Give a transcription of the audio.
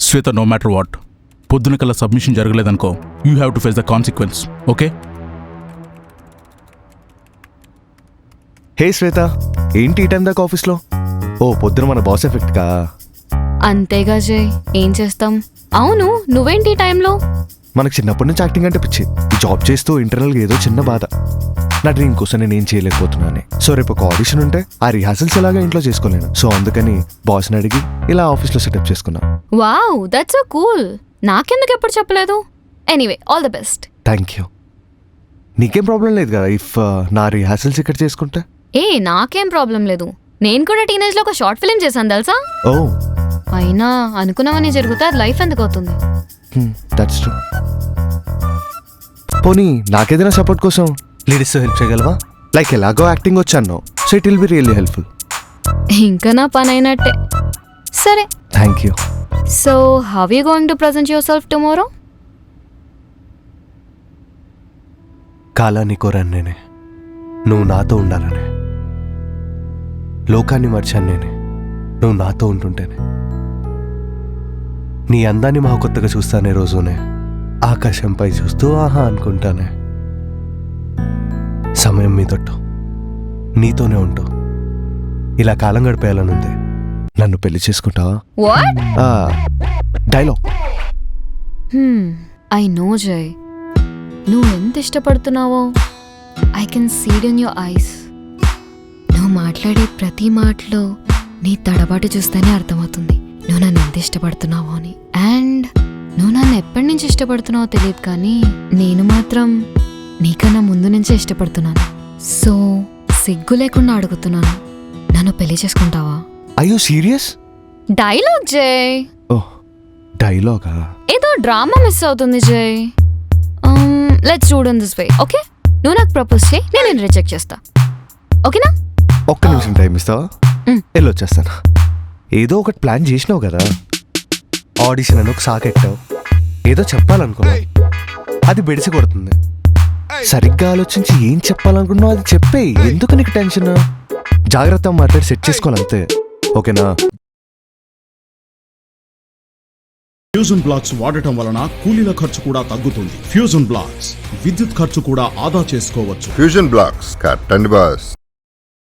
Shweta, no matter what, పొద్దున కల్లా submission జరగలేదనుకో, you have to face the consequence, okay? Hey Shweta, ఏంటి ఈ టైం దాకా ఆఫీస్లో? ఓ పొద్దున మన బాస్ ఎఫెక్ట్కా? అంతేగా జయ్, ఏం చేస్తాం. అవును, నువ్వేంటి ఈ టైంలో? మనకు చిన్నప్పటి నుంచి యాక్టింగ్ అంటే పిచ్చి. ఈ జాబ్ చేస్తూ ఇంటర్నల్గా ఏదో చిన్న బాధ, నా డ్రీమ్ కోసం నేను ఏం చేయలేకపోతున్నాను. సో రేపు ఒక ఆడిషన్ ఉంటే ఆ రిహార్సల్స్ ఎలాగా ఇంట్లో చేసుకోలేను. సో అందుకని బాస్ని అడిగి ఇలా ఆఫీస్లో సెటప్ చేసుకున్నా. Wow, that's so cool. నాకెందుకు ఎప్పుడు చెప్పలేదు? Anyway, all the best. Thank you. నీకేం ప్రాబ్లం లేదు కదా ఇఫ్ నా రిహార్సల్స్ ఇక్కడ చేసుకుంటే? నాకేం ప్రాబ్లం లేదు. నేను కూడా టీనేజ్ లో ఒక షార్ట్ ఫిల్మ్ చేశాను తెలుసా? ఓ, అయినా అనుకున్నవన్నీ జరిగితే అది లైఫ్ ఎందుకు అవుతుంది? That's true. పోనీ నాకేదైనా సపోర్ట్ కోసం లేడీస్తో హెల్ప్ చేయగలవా? లైక్ ఎలాగో యాక్టింగ్ వచ్చాను, so it will be really helpful. ఇంకా నా పని అయినట్టే. సరే, thank you. So how you going to present your self tomorrow? కాలాన్ని కోరాను నేనే, నువ్వు నాతో ఉండాలని. లోకాన్ని మర్చాను నేనే, నువ్వు నాతో ఉంటుంటేనే. నీ అందాన్ని మా కొత్తగా చూస్తానే రోజునే, ఆకాశంపై చూస్తూ ఆహా అనుకుంటానే. సమయం మీదొట్టు, నీతోనే ఉంటూ ఇలా కాలం గడిపేయాలనుంది. నన్ను పెళ్లి చేసుకుంటావా? What? Dialogue. I know Jay, నువ్వు ఎంత ఇష్టపడుతున్నావో I can see it in your eyes. నువ్వు మాట్లాడే ప్రతి మాటలో నీ తడబాటు చూస్తేనే అర్థమవుతుంది నువ్వు నన్ను ఎంత ఇష్టపడుతున్నావో అని. అండ్ నువ్వు నన్ను ఎప్పటి నుంచి ఇష్టపడుతున్నావో తెలియదు, కానీ నేను మాత్రం నీకన్నా ముందు నుంచే ఇష్టపడుతున్నాను. సో సిగ్గు లేకుండా అడుగుతున్నాను, నన్ను పెళ్లి చేసుకుంటావా? Are you serious? Dialogue Jay. Oh, డైలాగా? ఏదో డ్రామా మిస్ అవుతుంది Jay. Let's do it this way, okay? నువ్వు నాకు ప్రపోజ్ చేయి, నేను రిజెక్ట్ చేస్తా, ఓకేనా? ఒక్క నిమిషం టైం ఇస్తావా? వెళ్ళొచ్చేస్తాను. ఏదో ఒకటి ప్లాన్ చేసినావు కదా, ఆడిషన్ అని ఒక సాకెట్టావు, ఏదో చెప్పాలనుకున్నావు, అది బెడిసి కొడుతుంది. సరిగ్గా ఆలోచించి ఏం చెప్పాలనుకున్నావు అది చెప్పే. ఎందుకు నీకు టెన్షన్? జాగ్రత్తగా మాట్లాడి సెట్ చేసుకోవాలంతే, ఓకేనా? ఫ్యూజన్ బ్లాక్స్ వాడటం వలన కూలీల ఖర్చు కూడా తగ్గుతుంది. ఫ్యూజన్ బ్లాక్స్ విద్యుత్ ఖర్చు కూడా ఆదా చేసుకోవచ్చు. ఫ్యూజన్ బ్లాక్స్ కట్టండి బాస్.